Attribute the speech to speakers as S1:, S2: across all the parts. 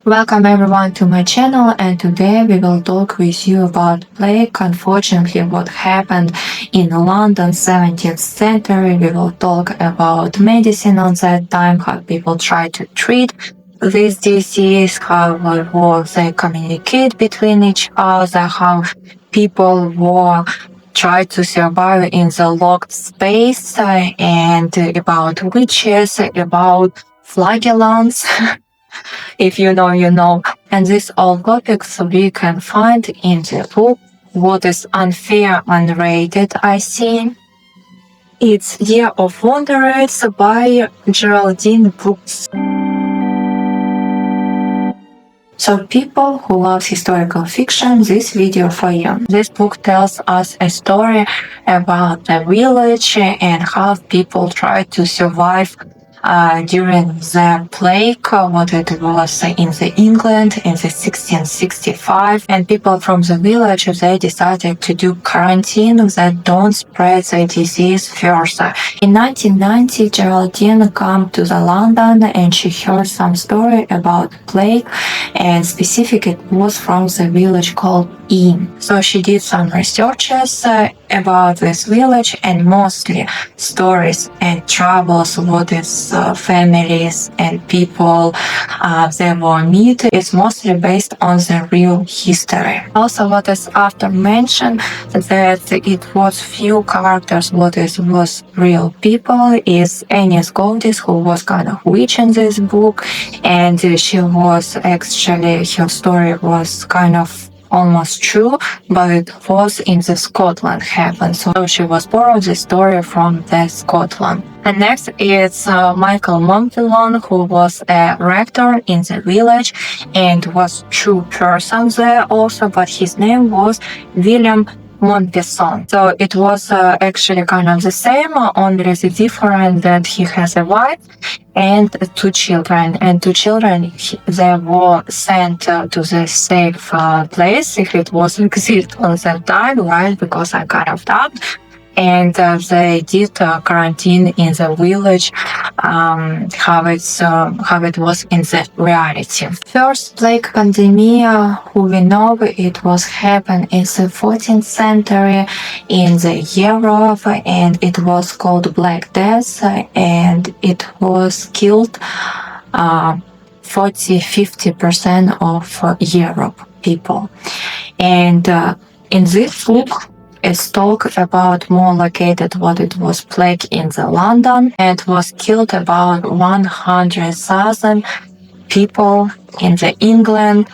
S1: Welcome everyone to my channel, and today we will talk with you about plague. Unfortunately, what happened in London 17th century. We will talk about medicine on that time, how people try to treat this disease, how they communicate between each other, how people were try to survive in the locked space, and about witches, about flagellants. If you know, you know. And these all topics we can find in the book What is Unfair, Unrated, I see. It's Year of Wonders by Geraldine Brooks. So people who love historical fiction, this video for you. This book tells us a story about a village and how people try to survive during the plague, what it was in the England in the 1665, and people from the village, they decided to do quarantine that don't spread the disease further. In 1990, Geraldine came to the London and she heard some story about plague, and specifically it was from the village called So she did some researches about this village, and mostly stories and troubles what is families and people they will meet is mostly based on the real history. Also, what is after mentioned that it was few characters what is was real people is Annie's Goldis, who was kind of witch in this book, and she was actually her story was kind of almost true, but it was in the Scotland happened. So she was borrowed the story from the Scotland. And next is Michael Monpillon, who was a rector in the village and was true person there also, but his name was William Montpesson. So it was actually kind of the same, only the difference that he has a wife and two children. And two children, they were sent to the safe place, if it was exist on that time, right? Because I kind of doubt. And they did quarantine in the village, how it was in the reality. First plague pandemic, who we know it was happened in the 14th century in the Europe, and it was called Black Death, and it was killed 40-50% of Europe people. And in this book, it's talk about more located what it was plague in the London, and was killed about 100,000 people in the England,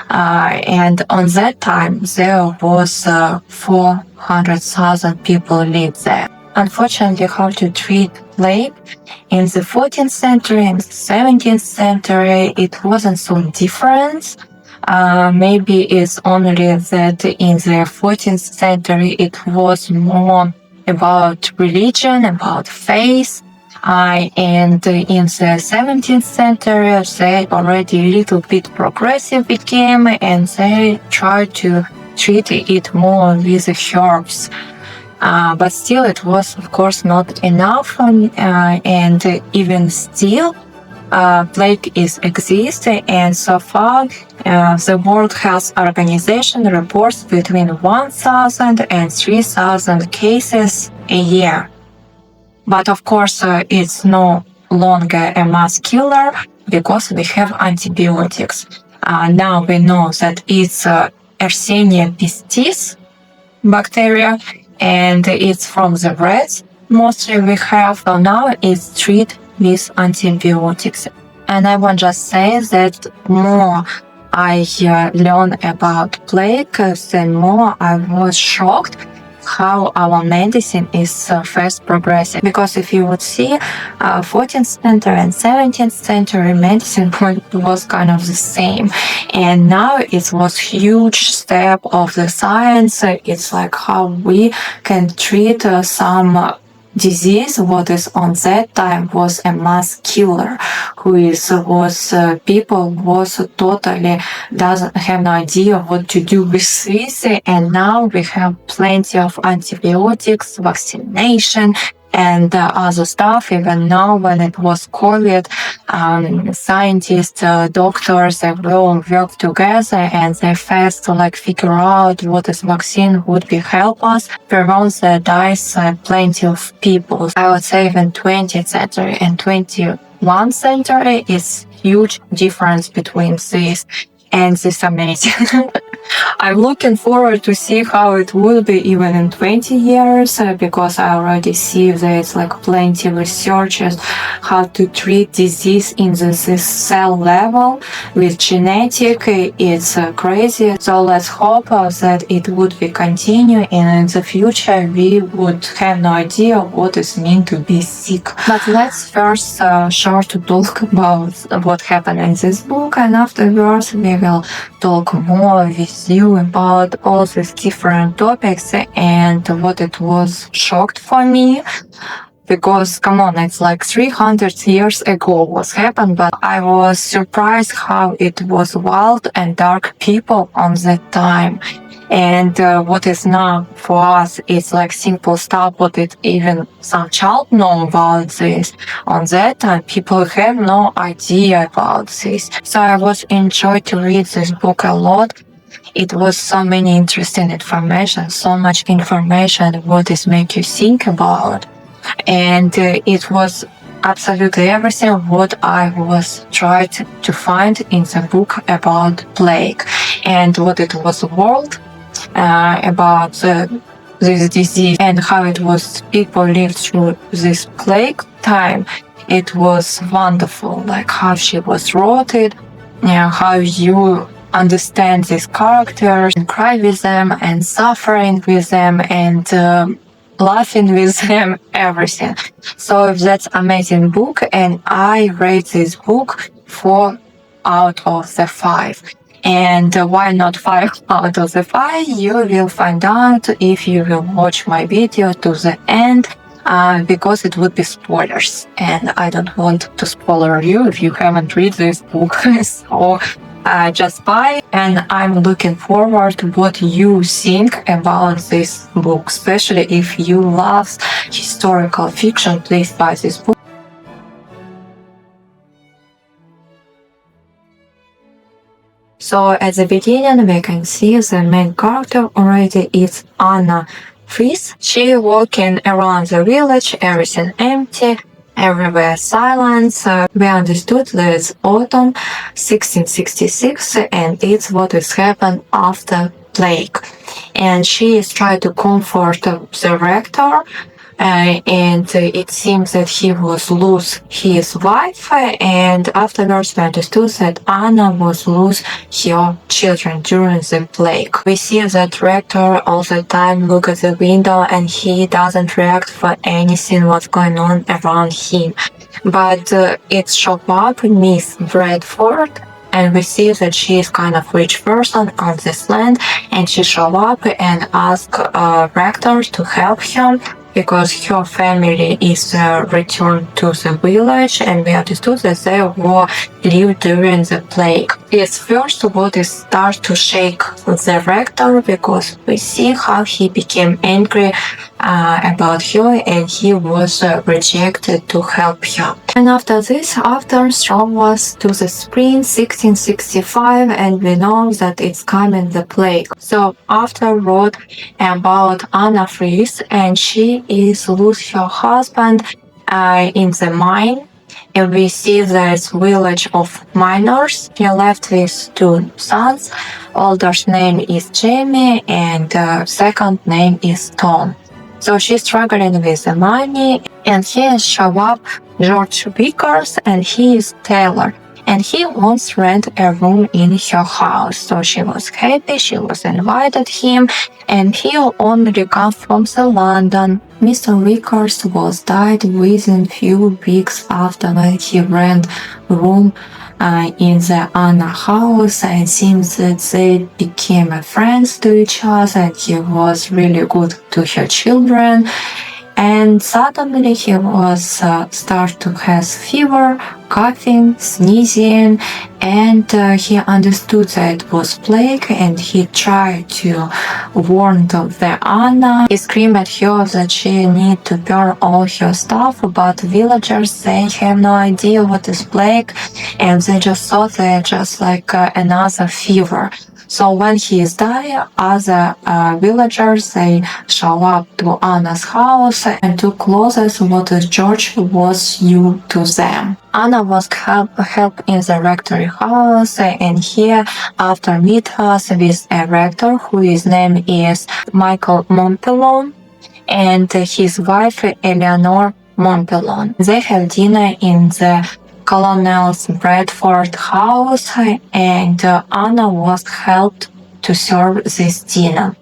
S1: and on that time there was 400,000 people live there. Unfortunately, how to treat plague in the 14th century and 17th century, it wasn't so different. Maybe it's only that in the 14th century it was more about religion, about faith, and in the 17th century they already a little bit progressive became, and they tried to treat it more with herbs. But still it was of course not enough, and even still plague is existing, and so far the World Health Organization reports between 1,000 and 3,000 cases a year. But of course it's no longer a mass killer because we have antibiotics. Now we know that it's Yersinia pestis bacteria, and it's from the rats mostly we have. So now it's treated with antibiotics. And I want to just say that more I learn about plague, the more I was shocked how our medicine is fast progressing. Because if you would see 14th century and 17th century medicine was kind of the same, and now it was huge step of the science. It's like how we can treat some disease what is on that time was a mass killer, people was totally doesn't have no idea what to do with this, and now we have plenty of antibiotics, vaccination, and other stuff. Even now, when it was COVID, scientists, doctors, they all work together and they first figure out what is vaccine would be help us prevent the dies plenty of people. I would say even 20th century and 21st century is huge difference between these, and this amazing. I'm looking forward to see how it will be even in 20 years because I already see there's plenty of researchers how to treat disease in this cell level with genetic. It's crazy. So let's hope that it would be continue, and in the future we would have no idea what it means to be sick. But let's first short to talk about what happened in this book, and afterwards we will talk more with you about all these different topics and what it was shocked for me. Because come on, it's 300 years ago what happened, but I was surprised how it was wild and dark people on that time. And what is now for us, it's simple stuff, what it even some child know about this. On that time, people have no idea about this. So I was enjoyed to read this book a lot. It was so many interesting information, so much information what is make you think about. And it was absolutely everything what I was trying to find in the book about plague and what it was world about this disease and how it was people lived through this plague time. It was wonderful, how she was wrote it, how you understand these characters and cry with them and suffering with them and laughing with them, everything. So that's amazing book, and I rate this book 4 out of the 5. And why not 5 out of the 5? You will find out if you will watch my video to the end, because it would be spoilers, and I don't want to spoiler you if you haven't read this book. So just buy, and I'm looking forward to what you think about this book, especially if you love historical fiction. Please buy this book. So at the beginning, we can see the main character already is Anna Fries. She walking around the village, everything empty, everywhere silence. We understood that it's autumn 1666, and it's what has happened after plague. And she is trying to comfort the rector. And it seems that he was lose his wife, and afterwards we understood that Anna was lose her children during the plague. We see that rector all the time look at the window and he doesn't react for anything what's going on around him. But it show up Miss Bradford, and we see that she is kind of rich person on this land, and she show up and ask rector to help him because her family is returned to the village, and we understood that they were lived during the plague. It's first what is start to shake the rector, because we see how he became angry about her, and he was rejected to help her. And after this, after throw us to the spring 1665, and we know that it's coming the plague. So after wrote about Anna Fries, and she is lose her husband in the mine. And we see this village of miners. He left with 2 sons. Older's name is Jamie, and second name is Tom. So she's struggling with the money, and here show up George Vickers, and he is tailor, and he wants to rent a room in her house. So she was happy, she was invited him, and he only come from the London. Mr. Vickers was died within few weeks after when he rent room in the Anna house, and it seems that they became friends to each other, and he was really good to her children. And suddenly he was start to have fever, coughing, sneezing, and he understood that it was plague, and he tried to warn the Anna. He screamed at her that she need to burn all her stuff, but villagers, they have no idea what is plague, and they just thought that just like another fever. So when he is dying, other villagers, they show up to Anna's house and took clothes what the church was new to them. Anna was help in the rectory house, and here after meet us with a rector whose name is Michael Montpelon and his wife Eleanor Montpelon. They have dinner in the Colonel's Bradford house, and Anna was helped to serve this dinner.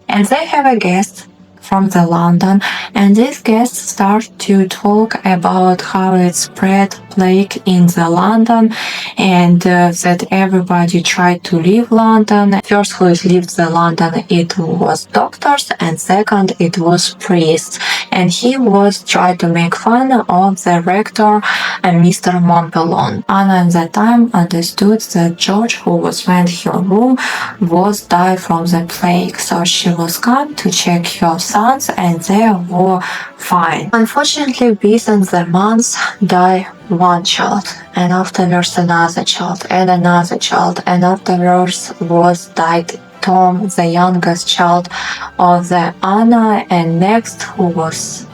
S1: And they have a guest from the London, and these guests start to talk about how it spread plague in the London, and that everybody tried to leave London. First who left the London, it was doctors, and second it was priests. And he was trying to make fun of the rector and Mr. Montpelon. Anna at that time understood that George, who was went her room, was died from the plague, so she was come to check her sons, and they were fine. Unfortunately, within the months died one child, and afterwards another child, and another child, and afterwards was died Tom, the youngest child of the Anna, and next who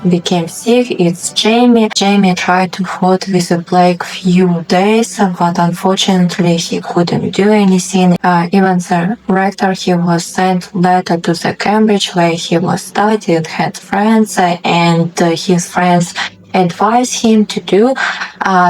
S1: became sick, it's Jamie. Jamie tried to fight with the plague few days, but unfortunately he couldn't do anything. Even the rector, he was sent letter to the Cambridge where he was studied, had friends, and his friends advised him to do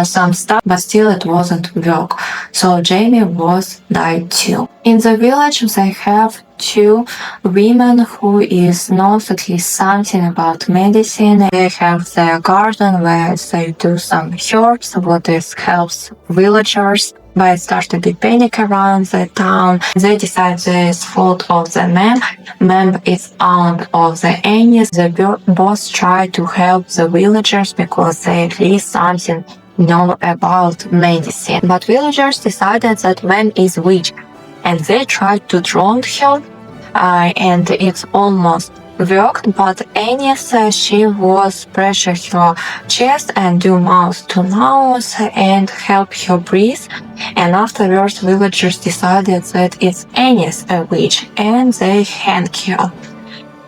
S1: some stuff, but still it wasn't work. So Jamie was died too. In the village they have two women who is knows at least something about medicine. They have their garden where they do some herbs, what is helps villagers. But it started to be panic around the town. They decide this fault of the man. Man is aunt of the Annie. The boss tried to help the villagers because they at least something know about medicine. But villagers decided that man is witch, and they tried to drown her, and it's almost worked, but Annie said she was pressure her chest and do mouth to mouth and help her breathe. And afterwards, villagers decided that it's Annie's a witch, and they hang her.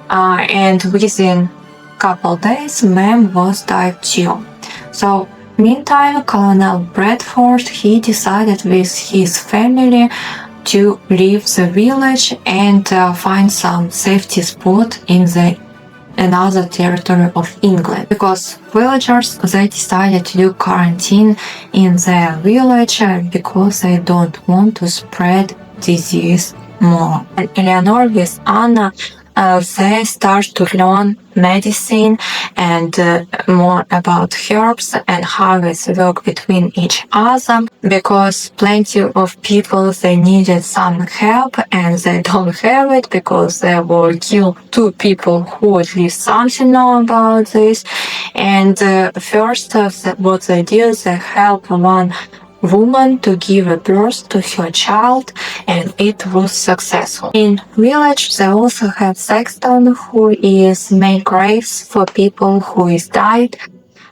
S1: And within couple days, Mem was died too. So meantime, Colonel Bradford, he decided with his family to leave the village and find some safety spot in the another territory of England, because villagers, they decided to do quarantine in their village because they don't want to spread disease more. And Eleanor with Anna, they start to learn medicine and more about herbs and how it work between each other, because plenty of people, they needed some help and they don't have it because they were killed two people who at least something know about this. And first what they did, they help one woman to give a birth to her child, and it was successful. In village they also have sexton who is make graves for people who is died.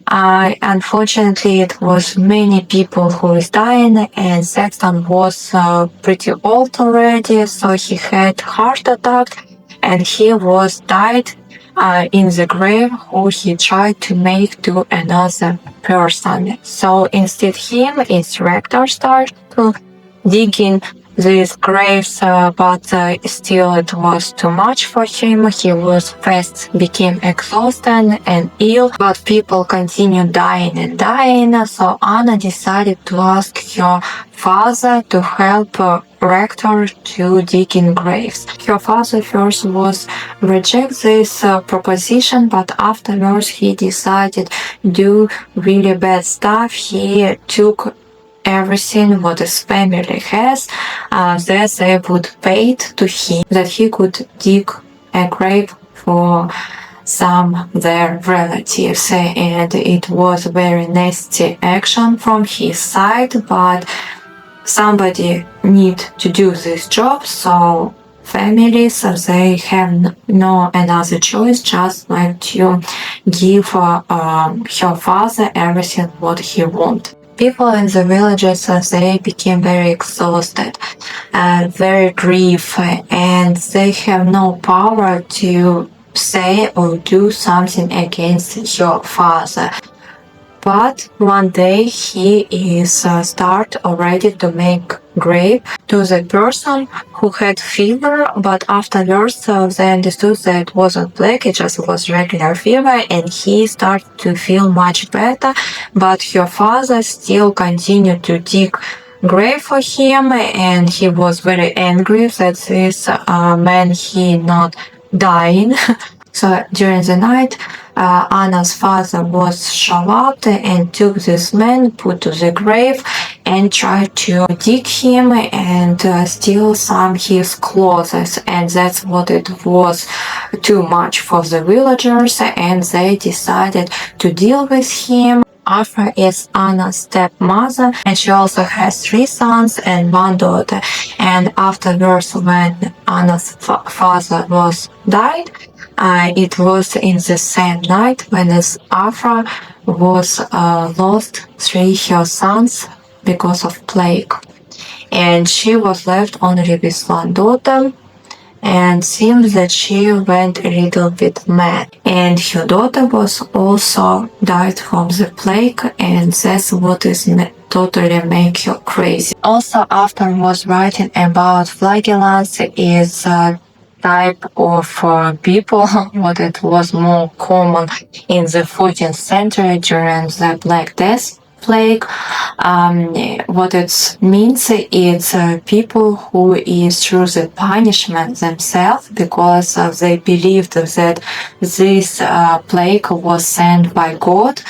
S1: Unfortunately it was many people who is dying, and sexton was pretty old already, so he had heart attack and he was died in the grave who he tried to make to another person. So instead him, its rector started to dig in these graves, but still it was too much for him. He was fast became exhausted and ill, but people continued dying and dying. So Anna decided to ask her father to help rector to dig in graves. Her father first was reject this proposition, but afterwards he decided do really bad stuff. He took everything what his family has, that they would pay to him, that he could dig a grave for some their relatives, and it was very nasty action from his side, but somebody need to do this job, so families they have no another choice just like to give her father everything what he want. People in the villages they became very exhausted and very grief, and they have no power to say or do something against your father. But one day he is start already to make grave to the person who had fever, but afterwards they understood that it wasn't plague, it just was regular fever, and he started to feel much better. But your father still continued to dig grave for him, and he was very angry that this man he not dying. So during the night, Anna's father was shown up and took this man, put to the grave, and tried to dig him and steal some his clothes. And that's what it was too much for the villagers, and they decided to deal with him. Afra is Anna's stepmother, and she also has 3 sons and 1 daughter. And afterwards, when Anna's father was died, it was in the same night when Afra was lost 3 her sons because of plague, and she was left only with 1 daughter. And seems that she went a little bit mad, and her daughter was also died from the plague, and that's what is totally make her crazy. Also, after was writing about flagellants is type of people what it was more common in the 14th century during the Black Death plague. What it means is people who is through the punishment themselves because they believed that this plague was sent by God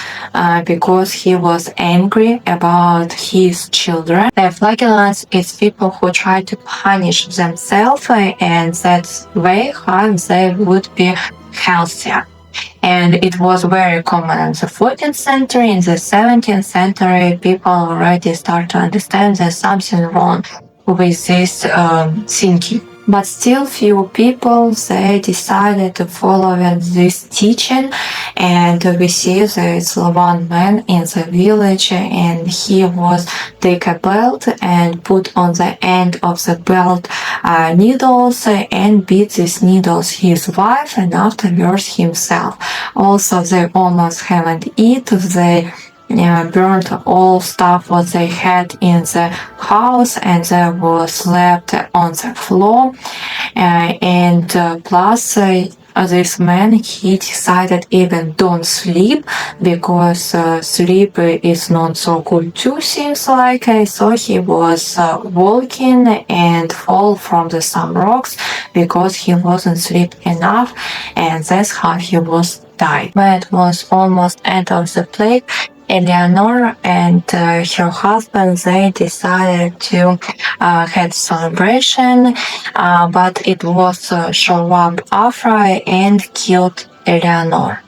S1: because he was angry about his children. The flagellants is people who try to punish themselves, and that's way how they would be healthier. And it was very common in the 14th century. In the 17th century, people already start to understand there's something wrong with this thinking. But still few people, they decided to follow this teaching, and we see there's 1 man in the village, and he was take a belt and put on the end of the belt needles and beat these needles his wife and afterwards himself. Also, they almost haven't eat. They burned all stuff what they had in the house, and they were slept on the floor. And plus this man, he decided even don't sleep because sleep is not so good too, seems like. So he was walking and fall from the some rocks because he wasn't sleep enough, and that's how he was died. When it was almost end of the plague, Eleanor and her husband, they decided to have celebration, but it was show up Afra and killed Eleanor.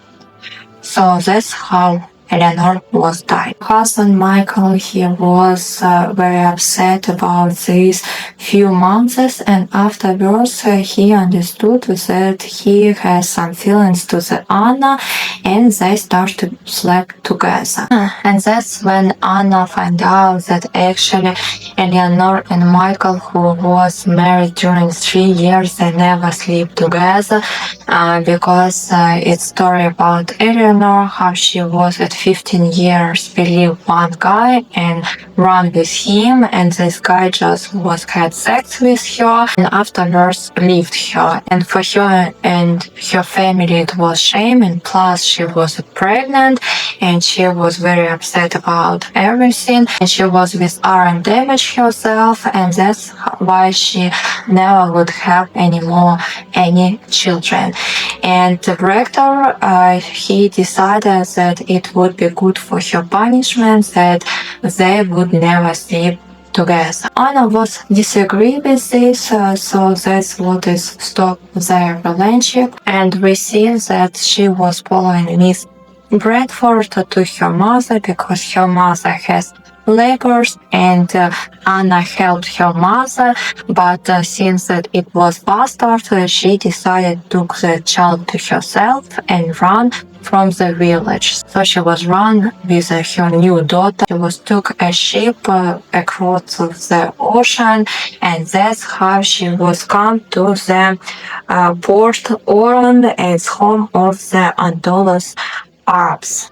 S1: So that's how Eleanor was died. Husband Michael, he was very upset about these few months, and afterwards he understood that he has some feelings to the Anna, and they start to sleep together. And that's when Anna found out that actually Eleanor and Michael, who was married during 3 years, they never sleep together because it's story about Eleanor, how she was at 15 years believe 1 guy and run with him, and this guy just had sex with her and afterwards left her. And for her and her family it was shame, and plus she was pregnant and she was very upset about everything, and she was with R and damaged herself, and that's why she never would have any children. And the rector he decided that it would be good for her punishment that they would never sleep together. Anna was disagree with this, so that's what is stopped their relationship. And we see that she was following Miss Bradford to her mother because her mother has labors, and Anna helped her mother, but since that it was bastard, she decided to took the child to herself and run from the village. So she was run with her new daughter. She was took a ship across the ocean, and that's how she was come to the port Oran as home of the Andalus Arabs.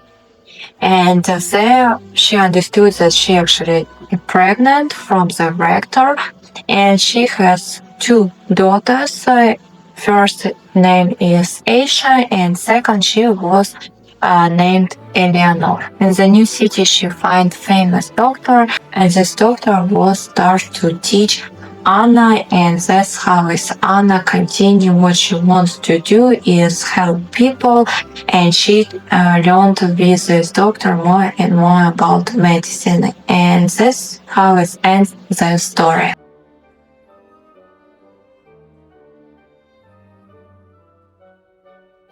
S1: And there she understood that she actually pregnant from the rector, and she has two daughters. First name is Aisha, and second she was named Eleanor. In the new city she find famous doctor, and this doctor was start to teach Anna, and that's how is Anna continue what she wants to do is help people, and she learned with this doctor more and more about medicine, and that's how it ends the story.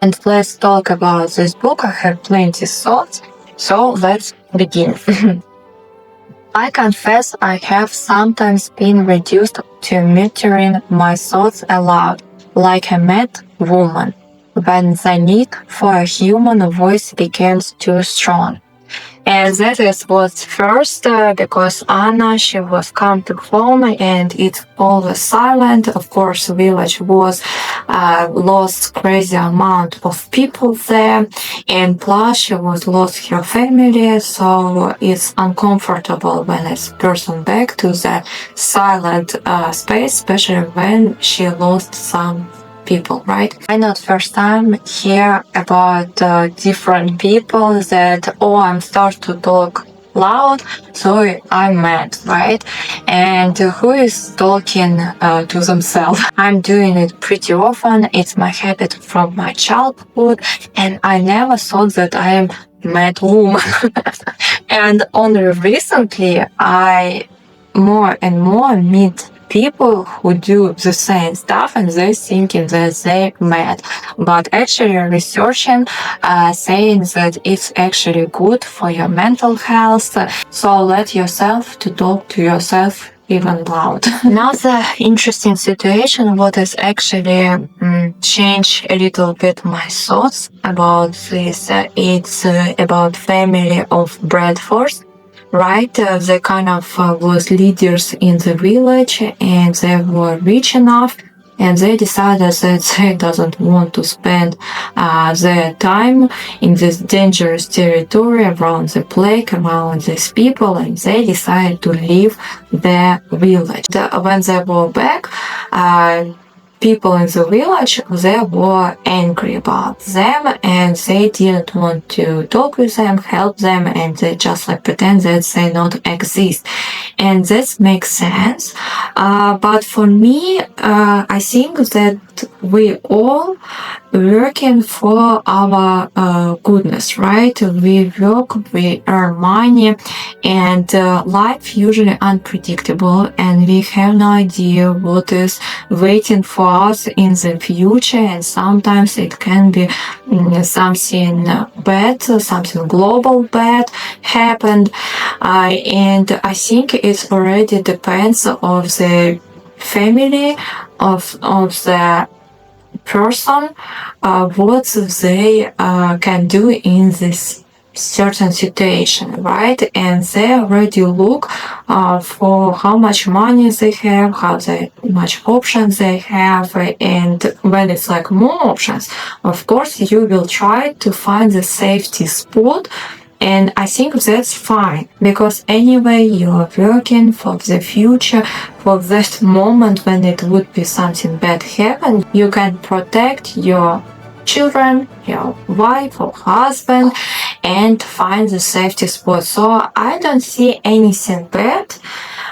S1: And let's talk about this book. I have plenty of thoughts, so let's begin. I confess I have sometimes been reduced to muttering my thoughts aloud, like a mad woman, when the need for a human voice becomes too strong. And that is was first because Anna, she was come to home and it's all was silent. Of course, village was lost crazy amount of people there, and plus she was lost her family, so it's uncomfortable when a person back to the silent space, especially when she lost some people, right? I not first time hear about different people that, oh, I'm start to talk loud, so I'm mad, right? And who is talking to themselves? I'm doing it pretty often. It's my habit from my childhood, and I never thought that I am mad woman. And only recently I more and more meet people who do the same stuff and they're thinking that they're mad, but actually researching saying that it's actually good for your mental health, so let yourself to talk to yourself even loud. Another interesting situation what has actually changed a little bit my thoughts about this, it's about family of Bradford. Right, they kind of was leaders in the village, and they were rich enough, and they decided that they doesn't want to spend their time in this dangerous territory around the plague, around these people, and they decided to leave their village. When they were back, people in the village, they were angry about them, and they didn't want to talk with them, help them, and they just like pretend that they not exist. And this makes sense. But for me, I think that we all working for our goodness, right? We work, we earn money, and life usually unpredictable, and we have no idea what is waiting for us in the future, and sometimes it can be something bad, something global bad happened, and I think it already depends of the family of the person, what they can do in this certain situation, right? And they already look for how much money they have, how much options they have, and when it's like more options, of course you will try to find the safety spot. And I think that's fine, because anyway you are working for the future, for that moment when it would be something bad happen. You can protect your children, your wife or husband, and find the safety spot. So I don't see anything bad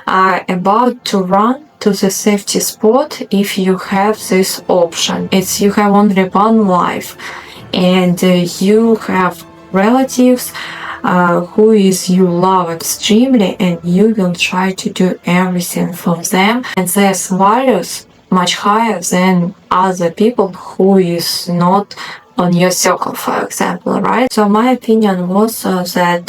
S1: about to run to the safety spot if you have this option. It's you have only one life, and you have relatives who is you love extremely, and you will try to do everything for them, and their values much higher than other people who is not on your circle, for example, right? So my opinion was that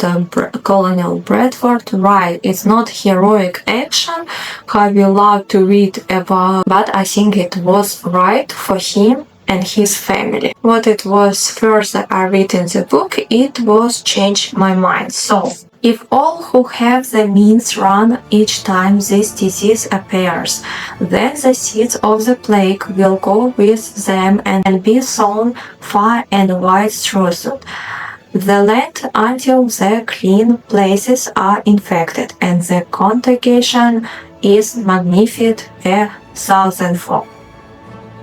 S1: Colonel Bradford, right, it's not heroic action how we love to read about, but I think it was right for him and his family. What it was first that I read in the book, it was changed my mind. So, if all who have the means run each time this disease appears, then the seeds of the plague will go with them and be sown far and wide throughout the land until the clean places are infected, and the contagion is magnified a thousandfold.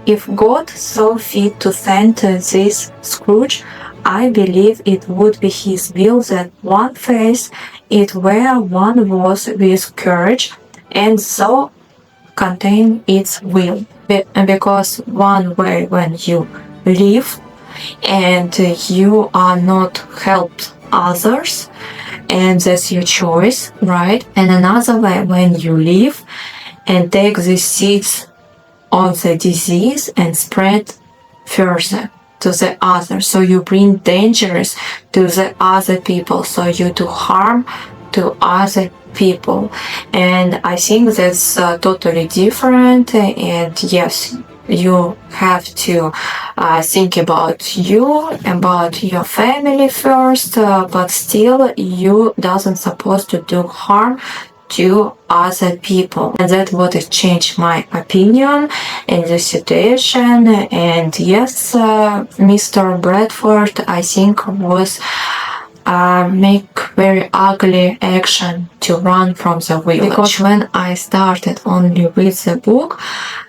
S1: If God saw fit to send this scourge, I believe it would be His will that one face it where one was with courage, and so contain its will. Because one way when you live and you are not helped others, and that's your choice, right? And another way when you live and take the seeds of the disease and spread further to the others. So you bring dangers to the other people. So you do harm to other people. And I think that's totally different. And yes, you have to think about you, about your family first, but still you doesn't supposed to do harm to other people. And that's what it changed my opinion in the situation. And yes, Mr. Bradford, I think, was make very ugly action to run from the village. Because when I started only with the book,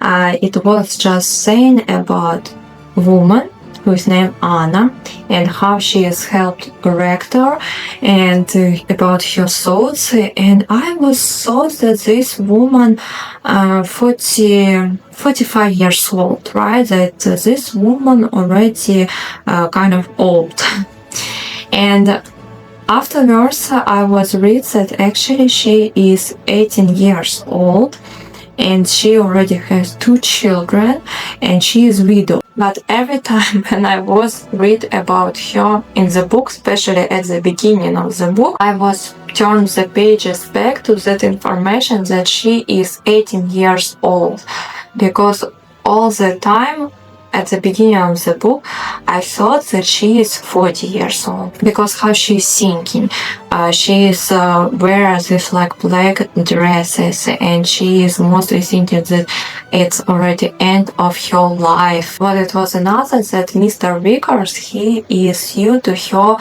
S1: it was just saying about woman who is named Anna and how she has helped Rector and about her thoughts. And I was thought that this woman 45 years old, right? That this woman already kind of old. And afterwards, I was read that actually she is 18 years old and she already has 2 children and she is widow. But every time when I was read about her in the book, especially at the beginning of the book, I was turned the pages back to that information that she is 18 years old. Because all the time at the beginning of the book, I thought that she is 40 years old. Because how she is thinking, she is wears these like black dresses, and she is mostly thinking that it's already end of her life. But it was another that Mr. Vickers, he is new to her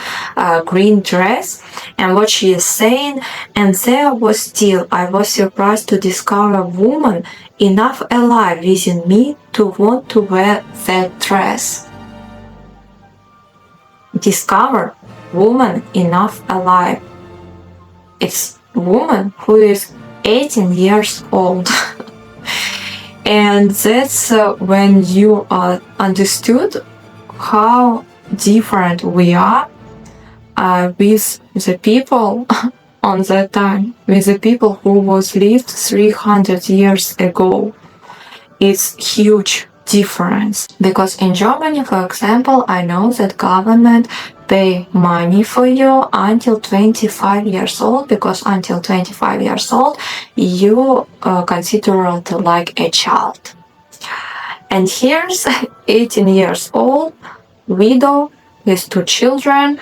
S1: green dress and what she is saying, and there was still, I was surprised to discover a woman enough alive within me to want to wear that dress. Discover woman enough alive. It's woman who is 18 years old. And that's when you understood how different we are with the people on that time, with the people who was lived 300 years ago. It's huge difference. Because in Germany, for example, I know that government pay money for you until 25 years old, because until 25 years old, you considered like a child. And here's 18 years old, widow with 2 children,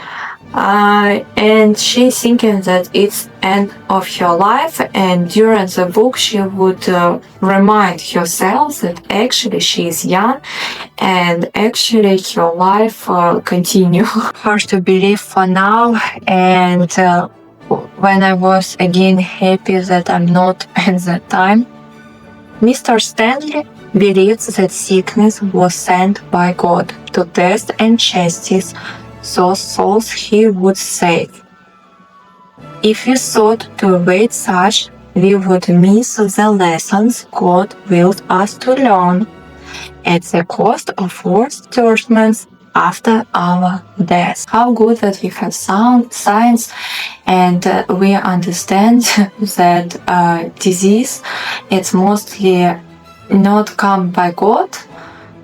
S1: and she's thinking that it's end of her life, and during the book she would remind herself that actually she is young and actually her life continue. Hard to believe for now, and when I was again happy that I'm not at that time. Mr. Stanley believes that sickness was sent by God to test and chastise those souls he would save. If we thought to avoid such, we would miss the lessons God willed us to learn. At the cost of worse judgments, after our death. How good that we have science and we understand that disease it's mostly not come by God,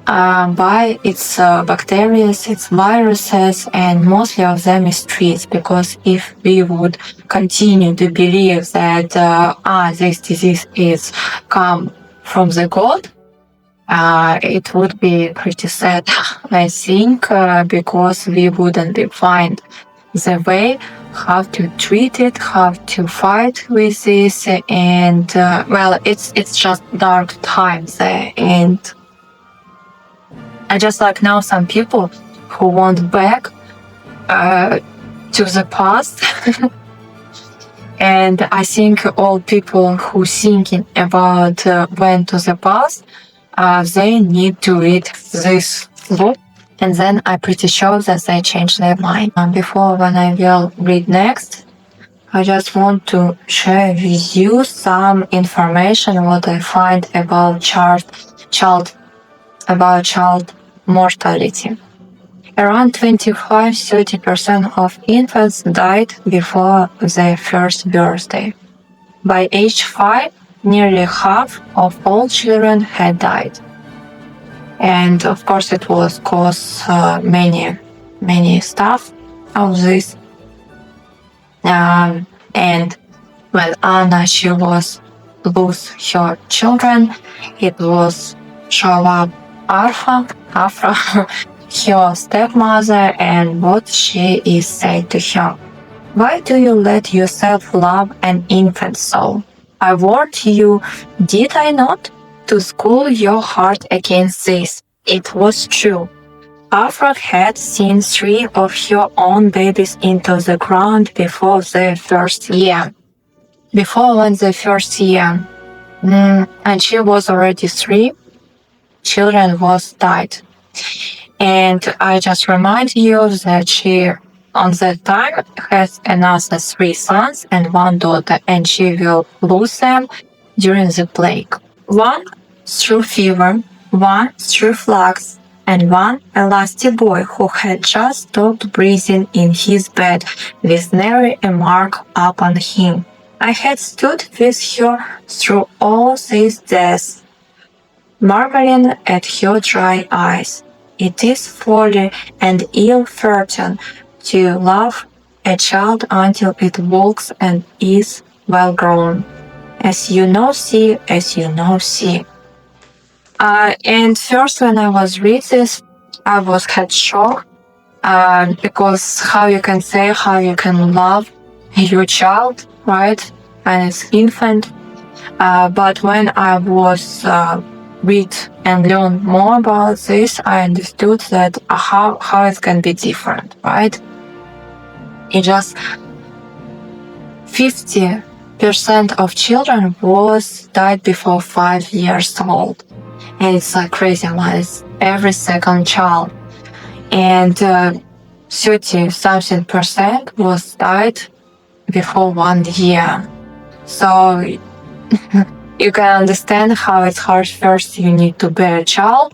S1: by its bacteria, its viruses, and mostly of them is trees. Because if we would continue to believe that this disease is come from the God, it would be pretty sad, I think, because we wouldn't be find the way how to treat it, how to fight with this, and well, it's just dark times, and I just like know some people who want back to the past. And I think all people who thinking about went to the past, they need to read this book. And then I'm pretty sure that they change their mind. Before when I will read next, I just want to share with you some information what I find about child mortality. Around 25-30% of infants died before their first birthday. By age 5, nearly half of all children had died. And of course it was cause many stuff of this. And when Anna she was lose her children, it was show up Afra, her stepmother, and what she is said to her. Why do you let yourself love an infant soul? I warned you, did I not? To school your heart against this. It was true. Afra had seen 3 of her own babies into the ground before their first year. And she was already 3. Children was died. And I just remind you that she on that time has another 3 sons and 1 daughter, and she will lose them during the plague. 1 through fever, 1 through flux, and 1 a lusty boy who had just stopped breathing in his bed with nary a mark upon him. I had stood with her through all these deaths, marveling at her dry eyes. It is folly and ill fortune to love a child until it walks and is well grown. As you know, see. And first, when I was reading this, I was had shocked because how you can love your child, right? And it's infant. But when I was read and learn more about this, I understood that how it can be different, right? It just 50% of children was died before 5 years old, and it's like crazy, like every second child, and 30-something% was died before 1 year. So you can understand how it's hard. First, you need to bear a child.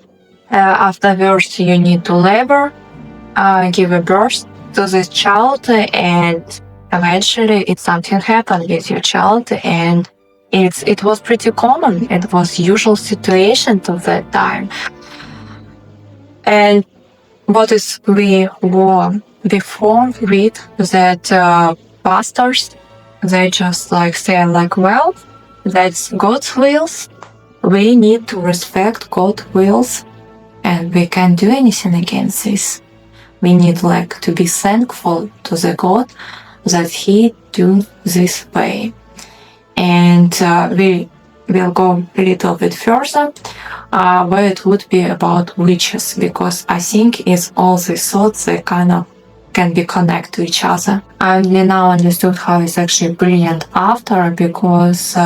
S1: Afterwards, you need to labor, give a birth to this child, and eventually, it's something happened with your child, and it was pretty common. It was usual situation to that time. And what is we were before read that pastors, they just like say like, well, that's God's wills. We need to respect God's wills, and we can't do anything against this. We need like to be thankful to the God that He do this way. And we will go a little bit further, where it would be about witches, because I think it's all these thoughts that kind of can be connected to each other. I only now understood how it's actually brilliant after, because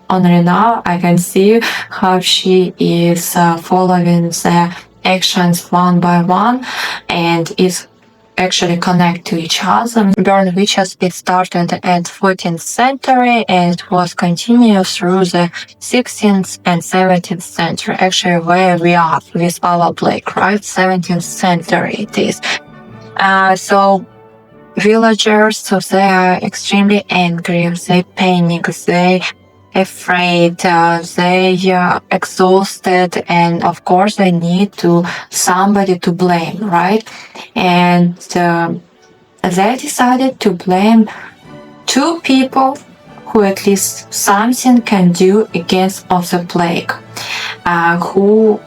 S1: only now I can see how she is following the actions one by one, and is actually connect to each other. Burn witches, it started at 14th century and it was continued through the 16th and 17th century. Actually, where we are with our plague, right? 17th century it is. So villagers, so they are extremely angry, they panic, they afraid, they exhausted, and of course they need somebody to blame, right? And they decided to blame two people who at least something can do against of the plague, who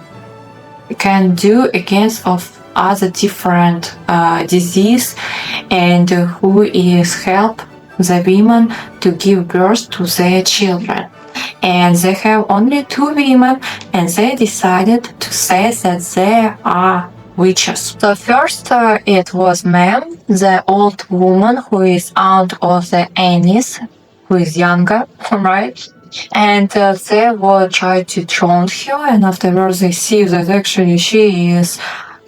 S1: can do against of other different disease, and who is help the women to give birth to their children. And they have only two women, and they decided to say that they are witches. So first it was Mem, the old woman who is aunt of the Annis, who is younger, right? And they will try to drown her, and afterwards they see that actually she is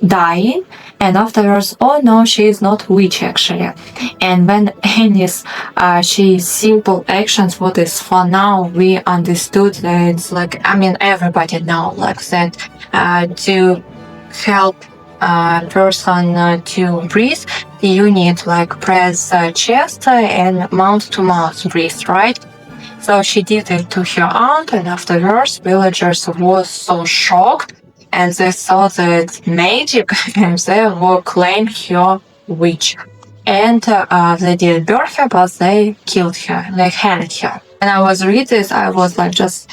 S1: dying, and afterwards, oh no, she is not witch actually. And when Annis, she simple actions, what is for now we understood that it's like, I mean, everybody know like that, to help person to breathe, you need like press chest and mouth to mouth breathe, right? So she did it to her aunt, and afterwards villagers was so shocked, and they thought that magic, and they were claiming her witch. And they didn't burn her, but they killed her, they hanged her. And I was reading this, I was like just,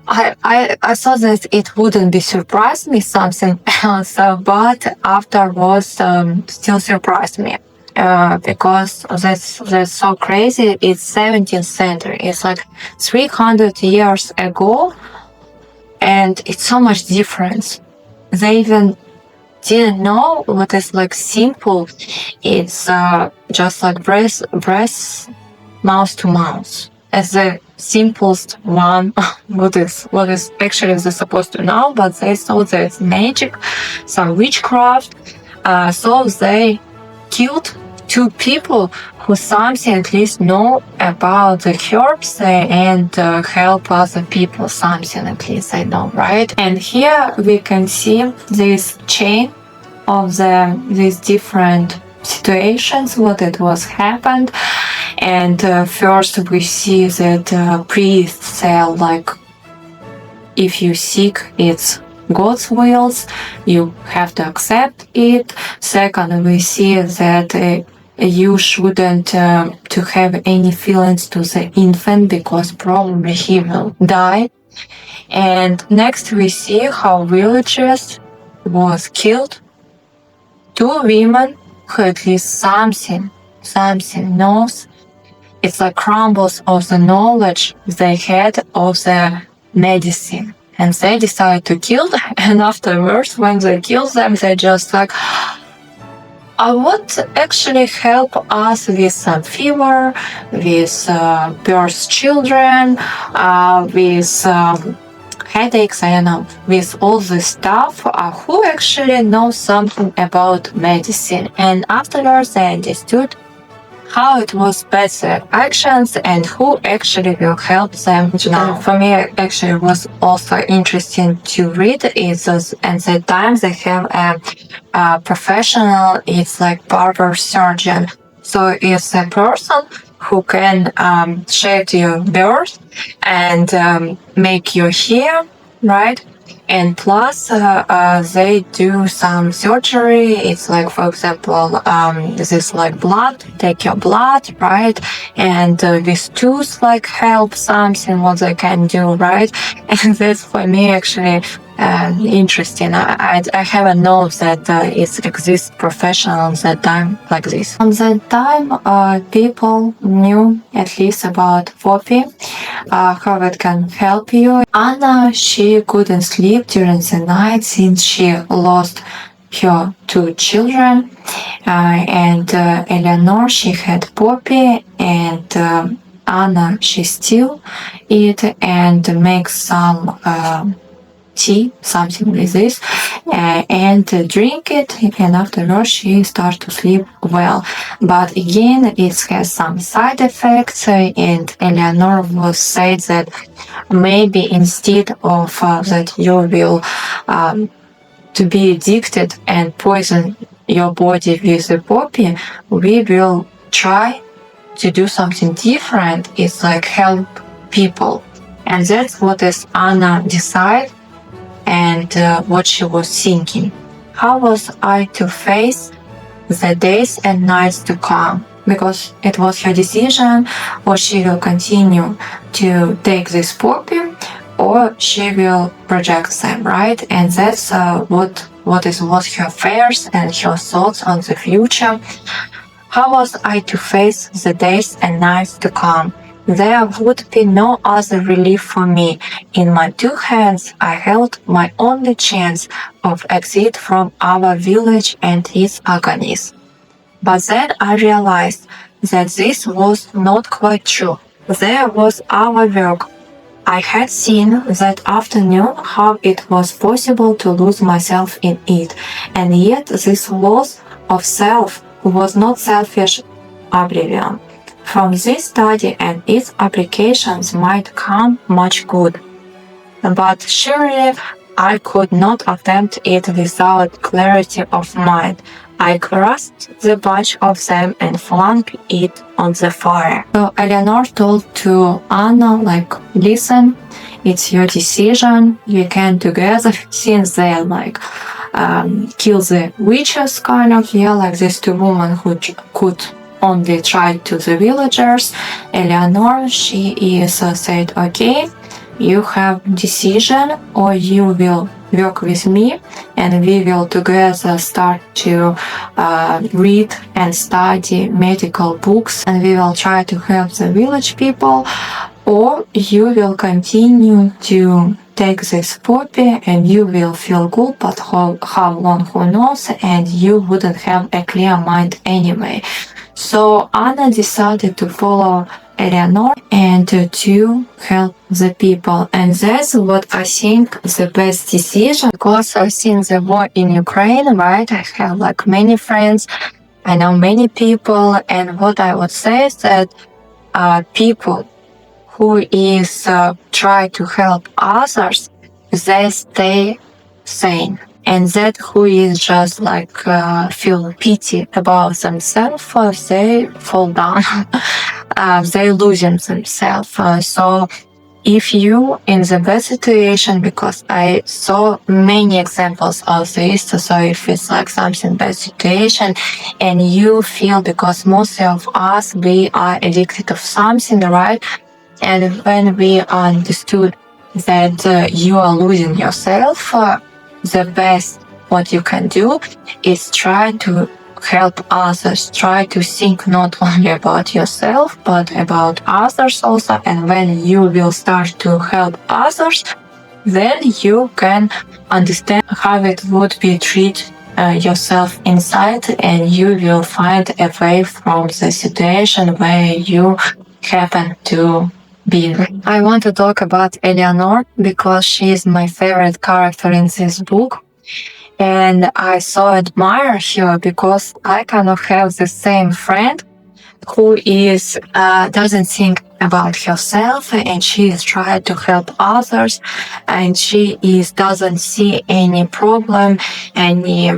S1: I thought that it wouldn't be surprised me something else, but afterwards still surprised me. Because that's so crazy. It's 17th century. It's like 300 years ago, and it's so much difference. They even didn't know what is like simple. It's just like breath, mouth to mouth, as the simplest one. what is actually they're supposed to know, but they thought that it's magic, some witchcraft. So they killed two people who something at least know about the herbs and help other people something at least they know, right? And here we can see this chain of these different situations, what it was happened. And first we see that priests say like, if you seek it's God's wills, you have to accept it. Second, we see that you shouldn't to have any feelings to the infant, because probably he will die. And next we see how villagers was killed. Two women who at least something knows. It's like crumbles of the knowledge they had of the medicine. And they decide to kill them. And afterwards, when they kill them, they just like, what actually help us with some fever, with birth children, with headaches, I don't know, with all this stuff, who actually knows something about medicine. And afterwards, they understood how it was better actions and who actually will help them now. For me, actually, it was also interesting to read it. And at times they have a professional, it's like barber surgeon. So it's a person who can shave your birth and make your hair, right? And plus, they do some surgery. It's like, for example, this like blood, take your blood, right? And this tooth like help something what they can do, right? And that's for me actually interesting. I haven't known that it exists professionals at time like this. On that time, people knew at least about poppy, how it can help you. Anna, she couldn't sleep during the night since she lost her two children, and Eleanor, she had poppy, and Anna, she still eat and make some tea, something like this. and drink it, and afterwards she starts to sleep well. But again, it has some side effects, and Eleanor will say that maybe instead of that you will to be addicted and poison your body with the poppy, we will try to do something different. It's like help people. And that's what is Anna decided and what she was thinking. How was I to face the days and nights to come? Because it was her decision, or she will continue to take this poppy, or she will reject them, right? And that's what was her fears and her thoughts on the future. How was I to face the days and nights to come? There would be no other relief for me. In my two hands I held my only chance of exit from our village and its agonies. But then I realized that this was not quite true. There was our work. I had seen that afternoon how it was possible to lose myself in it, and yet this loss of self was not selfish oblivion. From this study and its applications might come much good. But surely I could not attempt it without clarity of mind. I grasped the bunch of them and flung it on the fire. So Eleanor told to Anna, like, listen, it's your decision. You can together, since they kill the witches, kind of, like these two women who could only try to the villagers. Eleanor, she is said, okay, you have decision, or you will work with me and we will together start to read and study medical books, and we will try to help the village people, or you will continue to take this poppy and you will feel good, but how long, who knows, and you wouldn't have a clear mind anyway. So Anna decided to follow Eleanor and to help the people. And that's what I think the best decision, because I've seen the war in Ukraine, right? I have like many friends, I know many people, and what I would say is that people who is try to help others, they stay sane. And that who is just like feel pity about themselves, they fall down. They losing themselves. So if you in the bad situation, because I saw many examples of this, so if it's like something bad situation and you feel, because most of us, we are addicted of something, right? And when we understood that you are losing yourself, the best what you can do is try to help others, try to think not only about yourself, but about others also. And when you will start to help others, then you can understand how it would be treat yourself inside, and you will find a way from the situation where you happen to be. I want to talk about Eleanor because she is my favorite character in this book. And I so admire her because I kind of have the same friend who is doesn't think about herself, and she is trying to help others, and she is doesn't see any problem, any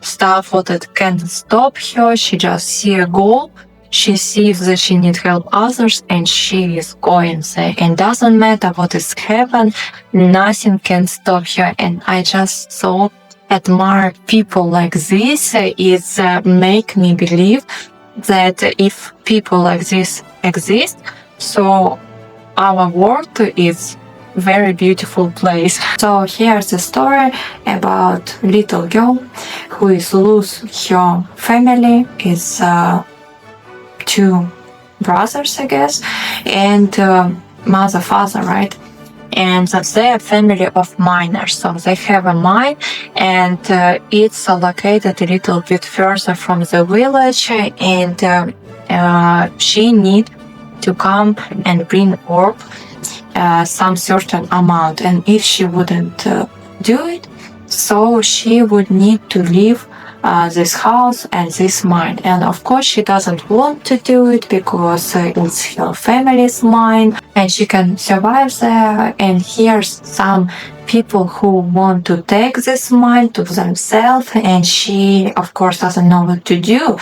S1: stuff what it can stop her. She just see a goal. She sees that she needs help others, and she is going there. And doesn't matter what is happening, nothing can stop her. And I just so admire people like this. It make me believe that if people like this exist, so our world is very beautiful place. So here's a story about little girl who is lose her family. It's two brothers, I guess, and mother, father, right? And they're a family of miners. So they have a mine, and it's located a little bit further from the village, and she need to come and bring some certain amount. And if she wouldn't do it, So she would need to leave this house and this mine. And of course, she doesn't want to do it because it's her family's mine and she can survive there. And here's some people who want to take this mine to themselves, and she, of course, doesn't know what to do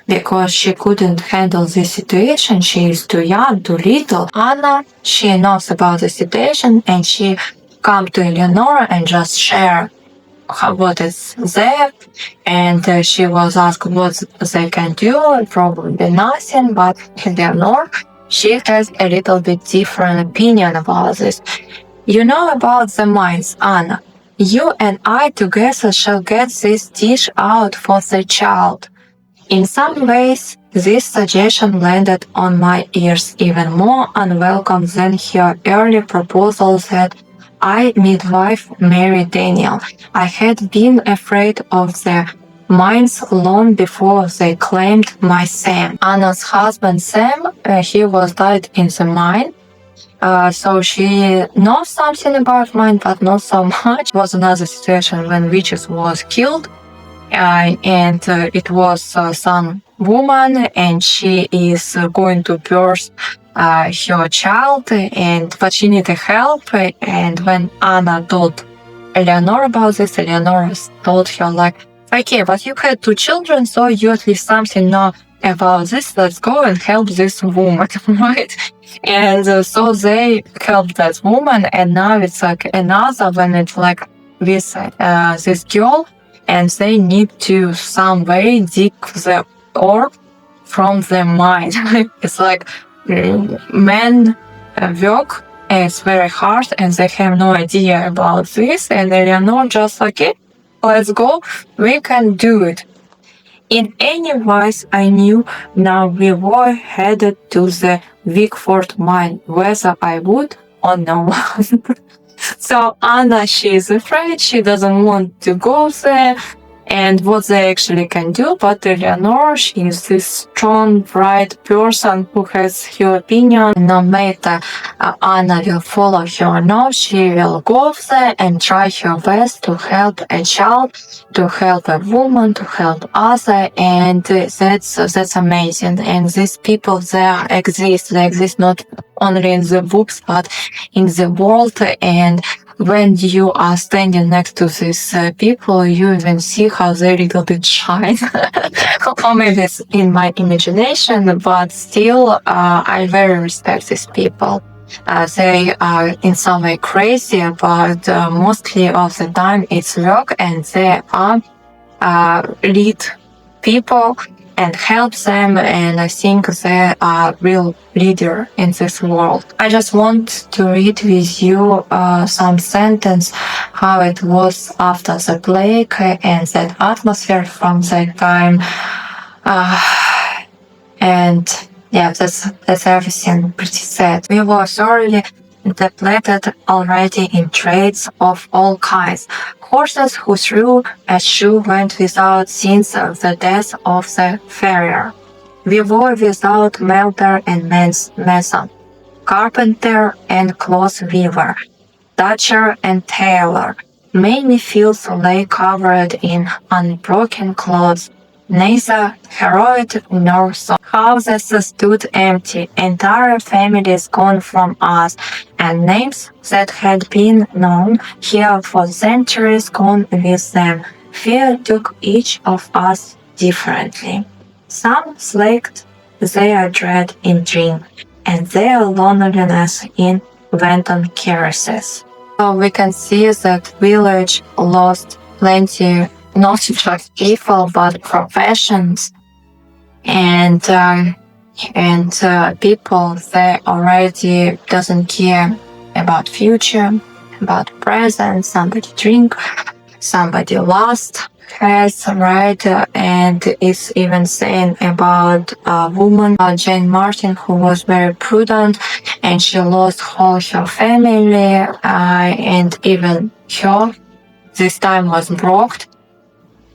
S1: because she couldn't handle this situation. She is too young, too little. Anna, she knows about the situation and she come to Eleanor and just share what is there, and she was asked what they can do. Probably nothing, but Eleanor, she has a little bit different opinion about this. You know about the mines, Anna. You and I together shall get this dish out for the child. In some ways, this suggestion landed on my ears even more unwelcome than her early proposal that I midwife Mary Daniel. I had been afraid of the mines long before they claimed my Sam. Anna's husband Sam, he was died in the mine. So she knows something about mine, but not so much. It was another situation when witches was killed, and it was some woman, and she is going to birth her child, but she needed help. And when Anna told Eleanor about this, Eleanor told her like, okay, but you had 2 children, so you at least something know about this. Let's go and help this woman, right? And so they helped that woman, and now it's like another when it's like with this girl, and they need to some way dig the ore from the mine. It's like men work, and it's very hard, and they have no idea about this. And Eleanor just like, okay, let's go, we can do it. In any wise, I knew now we were headed to the Wickford mine, whether I would or no. So Anna, she is afraid, she doesn't want to go there, and what they actually can do. But Eleanor, she is this strong, bright person who has her opinion. No matter Anna will follow her or no, she will go there and try her best to help a child, to help a woman, to help other, and that's amazing. And these people, they exist not only in the books but in the world. And when you are standing next to these people, you even see how they little bit shine. Or maybe it's in my imagination, but still, I very respect these people. They are in some way crazy, but mostly of the time it's work, and they are lead people and help them, and I think they are real leader in this world. I just want to read with you some sentence how it was after the plague and that atmosphere from that time. And yeah, that's everything pretty sad. We were thoroughly depleted already in trades of all kinds. Horses who threw a shoe went without since the death of the farrier. We were without melter and mason, carpenter and cloth weaver, thatcher and tailor. Many fields lay covered in unbroken clothes, neither heroed nor so. Houses stood empty, entire families gone from us, and names that had been known here for centuries gone with them. Fear took each of us differently. Some slaked their dread in drink, and their loneliness in wanton caresses. So we can see that village lost plenty, not just people, but professions, and people that already doesn't care about future, about present. Somebody drink, somebody lost has, right? And it's even saying about a woman, Jane Martin, who was very prudent, and she lost all her family, and even her this time was broke.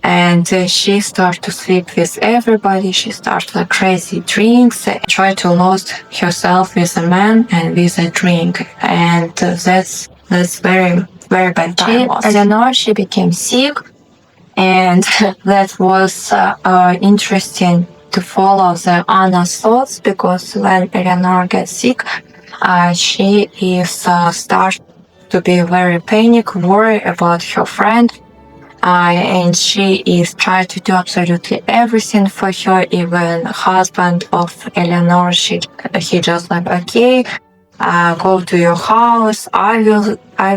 S1: And she started to sleep with everybody. She started like crazy drinks, tried to lose herself with a man and with a drink. And that's very, very bad time. Eleanor, she became sick, and that was interesting to follow the Anna's thoughts, because when Eleanor gets sick, she is start to be very panic, worried about her friend, and she is trying to do absolutely everything for her. Even husband of Eleanor, he just like, okay, go to your house. I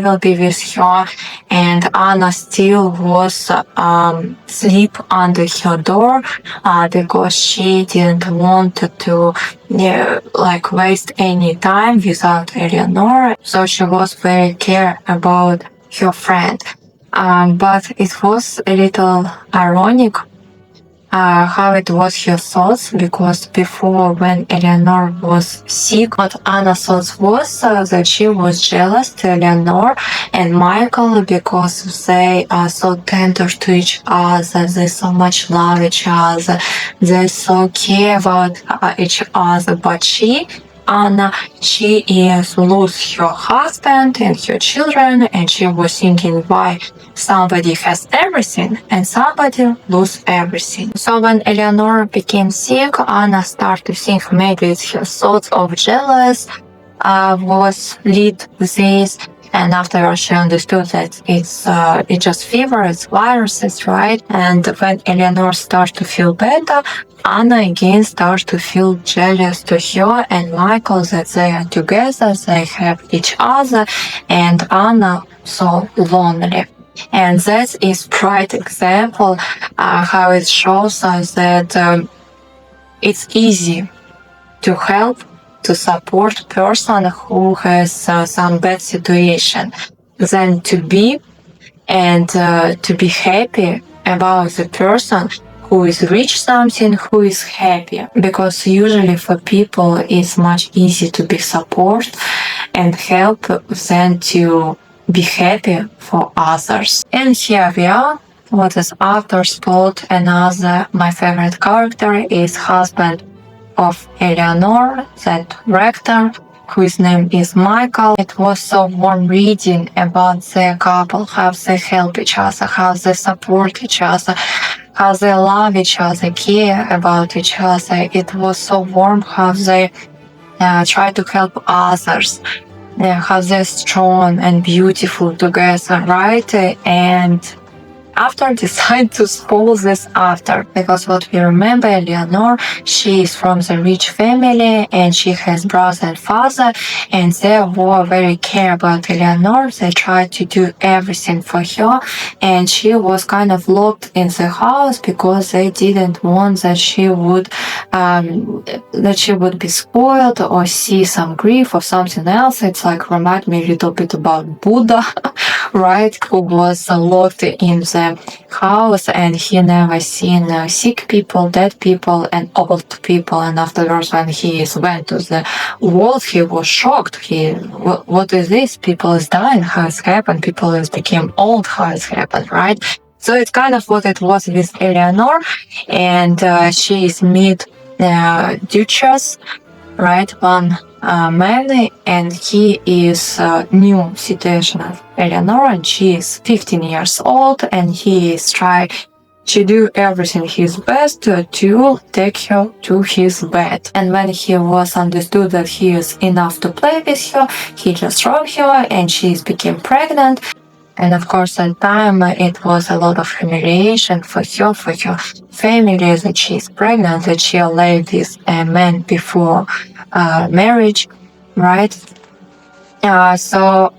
S1: will be with her. And Anna still was sleep under her door because she didn't want to like waste any time without Eleanor. So she was very care about her friend. But it was a little ironic how it was her thoughts, because before, when Eleanor was sick, what Anna's thoughts was that she was jealous to Eleanor and Michael, because they are so tender to each other, they so much love each other, they so care about each other. But Anna, she is lose her husband and her children, and she was thinking why somebody has everything and somebody lose everything. So when Eleanor became sick, Anna started to think maybe it's her thoughts of jealous was lead this. And after she understood that it's just fever, it's viruses, right? And when Eleanor starts to feel better, Anna again starts to feel jealous to her and Michael, that they are together, they have each other, and Anna so lonely. And that is bright example how it shows us that it's easy to help, to support person who has some bad situation, than to be and to be happy about the person who is rich something, who is happy. Because usually for people it's much easier to be support and help than to be happy for others. And here we are. What is author's plot? Another, my favorite character is husband of Eleanor, that rector, whose name is Michael. It was so warm reading about their couple, how they help each other, how they support each other, how they love each other, care about each other. It was so warm how they try to help others, how they're strong and beautiful together, right? And after decide to spoil this after, because what we remember, Eleanor, she is from the rich family and she has brother and father, and they were very care about Eleanor. They tried to do everything for her, and she was kind of locked in the house because they didn't want that she would be spoiled or see some grief or something else. It's like remind me a little bit about Buddha, right? Who was locked in the house and he never seen sick people, dead people, and old people. And afterwards, when he went to the world, he was shocked. What is this? People is dying. How it's happened? People is became old. How it's happened, right? So it's kind of what it was with Eleanor, and she is mid Duchess, right? One man, and he is new situation of Eleanor, and she is 15 years old, and he is trying to do everything his best to take her to his bed. And when he was understood that he is enough to play with her, he just wrote her, and she became pregnant. And of course, at the time, it was a lot of humiliation for her family, that she's pregnant, that she lived with a man before marriage, right? So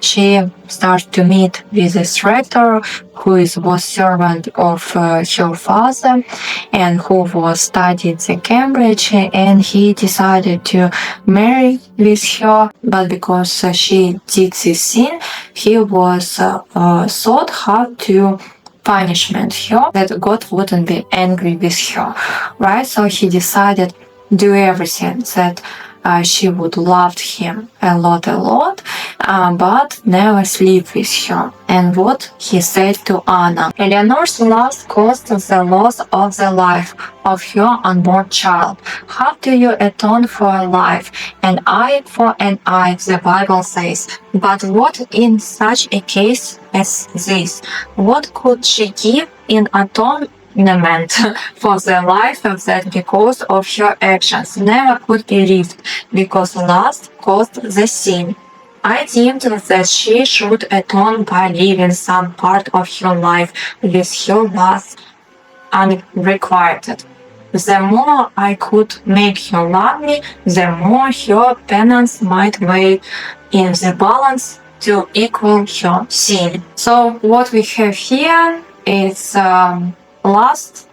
S1: she starts to meet with this rector, who was servant of her father and who was studied at Cambridge, and he decided to marry with her, but because she did this sin, he was thought how to punishment her, that God wouldn't be angry with her, right? So he decided do everything that she would love him a lot, but never sleep with him. And what he said to Anna: Eleanor's loss caused the loss of the life of your unborn child. How do you atone for a life? An eye for an eye, the Bible says. But what in such a case as this? What could she give in atonement for the life of that because of her actions never could be lived, because lust caused the sin? I deemed that she should atone by living some part of her life with her lust unrequited. The more I could make her love me, the more her penance might weigh in the balance to equal her sin. So what we have here is lust,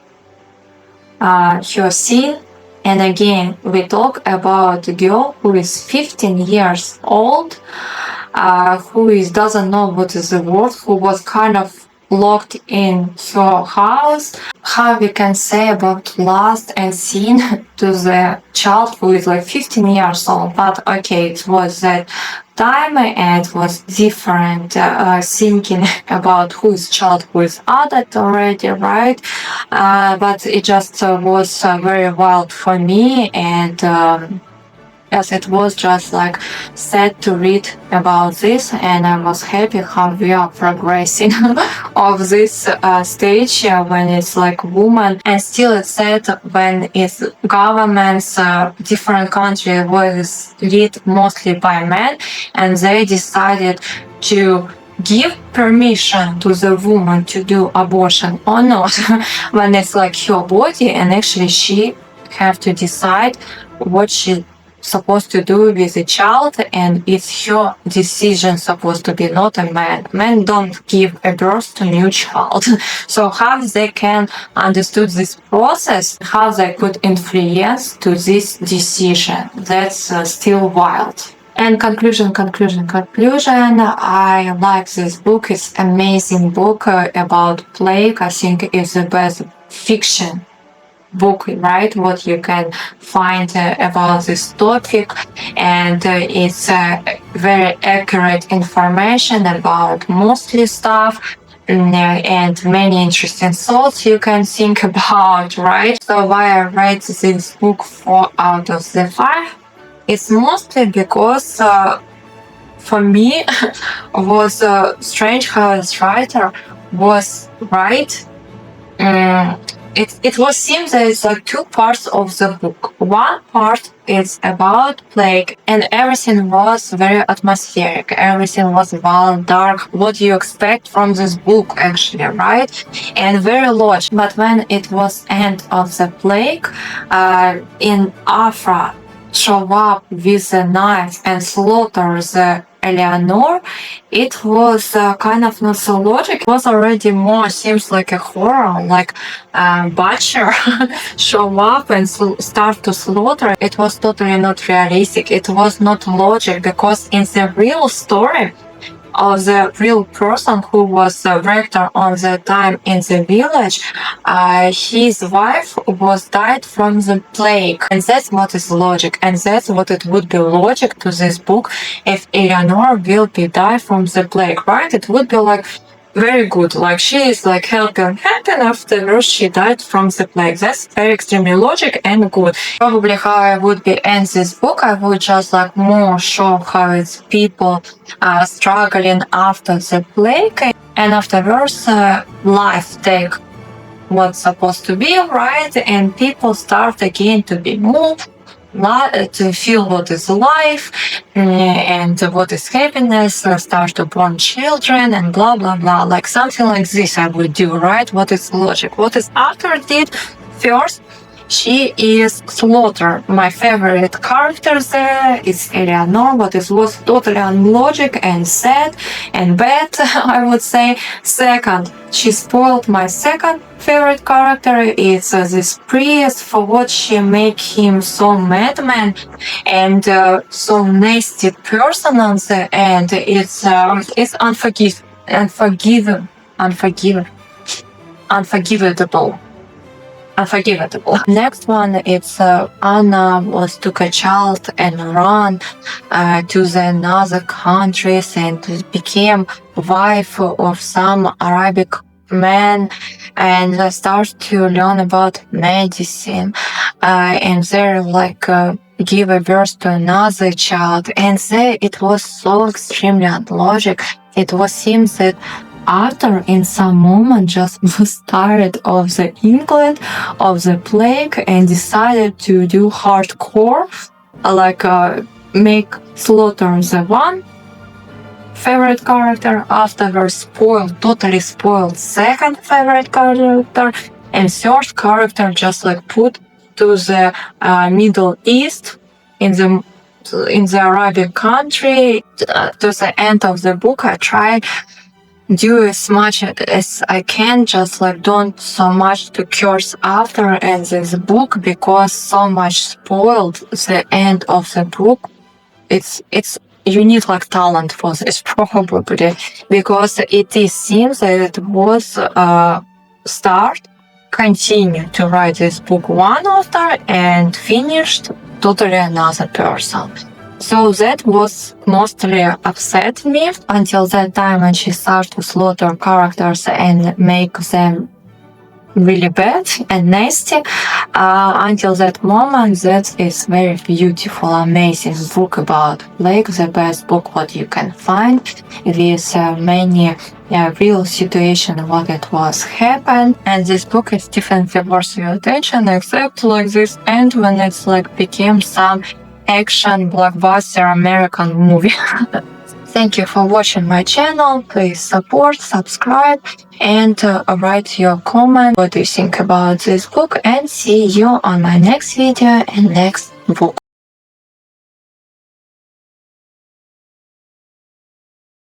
S1: her sin, and again we talk about a girl who is 15 years old, who doesn't know what is the word, who was kind of locked in her house. How we can say about lust and sin to the child who is like 15 years old? But okay, it was that time and it was different thinking about who is child, who is adult already, right? But it just was very wild for me, and yes, it was just like sad to read about this, and I was happy how we are progressing of this stage when it's like woman, and still it's sad when it's governments, different countries was led mostly by men, and they decided to give permission to the woman to do abortion or not when it's like her body, and actually she have to decide what she supposed to do with a child, and it's her decision supposed to be, not a man. Men don't give a birth to new child. So how they can understood this process, how they could influence to this decision, that's still wild. And conclusion. I like this book. It's amazing book about plague. I think it's the best fiction book, right? What you can find about this topic, and it's very accurate information about mostly stuff, and many interesting thoughts you can think about, right? So why I read this book 4 out of the 5? It's mostly because for me was strange how this writer was right. It was seems that it's like 2 parts of the book. One part is about plague, and everything was very atmospheric. Everything was wild, dark. What you expect from this book, actually, right? And very large. But when it was end of the plague, in Afra show up with a knife and slaughter the Eleanor, it was kind of not so logic. It was already more seems like a horror, like butcher show up and start to slaughter. It was totally not realistic. It was not logic, because in the real story of the real person who was the rector on the time in the village, his wife was died from the plague, and that's what is logic, and that's what it would be logic to this book. If Eleanor will be died from the plague, right? It would be like very good, like she is like helping afterwards she died from the plague. That's very extremely logic and good. Probably how I would be end this book, I would just like more show how it's people struggling after the plague, and afterwards life take what's supposed to be, right? And people start again to be moved, to feel what is life and what is happiness, start to born children and blah blah blah, like something like this I would do, right? What is logic? What is Arthur did first? She is slaughtered. My favorite character there is Eleanor, but it was totally unlogic and sad and bad, I would say. Second, she spoiled my second favorite character. It's this priest, for what she make him so madman and so nasty person on the end. It's unforgivable. unforgettable. Next one, it's Anna was took a child and run to the another countries and became wife of some Arabic man and start to learn about medicine and they're like give a birth to another child and there it was so extremely unlogic. It was seems that Arthur in some moment just was tired of the England, of the plague, and decided to do hardcore, like make slaughter the one favorite character, afterwards totally spoiled second favorite character, and third character just like put to the Middle East in the Arabic country. To the end of the book, I try do as much as I can, just like don't so much to curse after in this book because so much spoiled the end of the book. It's you need like talent for this probably because it seems that it was start continue to write this book one author and finished totally another person. So that was mostly upset me until that time when she started to slaughter characters and make them really bad and nasty. Until that moment, that is very beautiful, amazing book about plague, the best book what you can find with many real situation what it was happened. And this book is definitely worth your attention, except like this end when it's like became some action blockbuster American movie. Thank you for watching my channel. Please support, subscribe, and write your comment what you think about this book. And see you on my next video and next book.